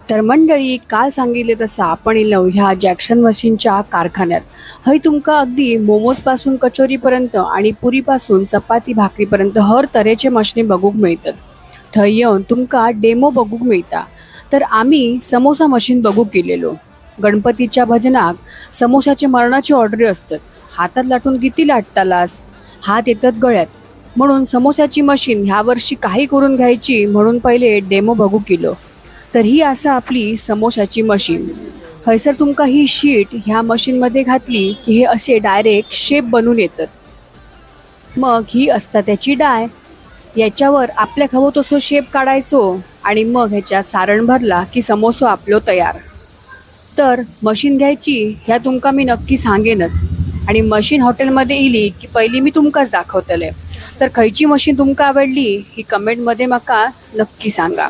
तर मंडळी काल सांगितले तसं आपण इलो ह्या जॅक्सन मशीनच्या कारखान्यात. हय तुमका अगदी मोमोजपासून कचोरीपर्यंत आणि पुरीपासून चपाती भाकरीपर्यंत हर तऱ्हेचे मशनी बघूक मिळतात. थंय येऊन तुमका डेमो बघूक मिळता. तर आम्ही समोसा मशीन बघूक गेलेलो. गणपतीच्या भजनाक समोसाचे मरणाची ऑर्डरी असतात. हातात लाटून किती लाटतालास, हात येतात गळ्यात. म्हणून समोसाची मशीन ह्या वर्षी काही करून घ्यायची म्हणून पहिले डेमो बघूक गेलो. तर ही असा आपली समोसाची मशीन. हयसर तुमका ही शीट ह्या मशीनमध्ये घातली की हे असे डायरेक्ट शेप बनून येतात. मग ही असता त्याची डाय. याच्यावर आपल्या हवं तसो शेप काढायचो आणि मग ह्याच्यात सारण भरला की समोसा आपलो तयार. तर मशीन घ्यायची ह्या तुमका मी नक्की सांगेनच. आणि मशीन हॉटेलमध्ये इली की पहिली मी तुमकाच दाखवतले. तर खयची मशीन तुमका आवडली ही कमेंटमध्ये माका नक्की सांगा.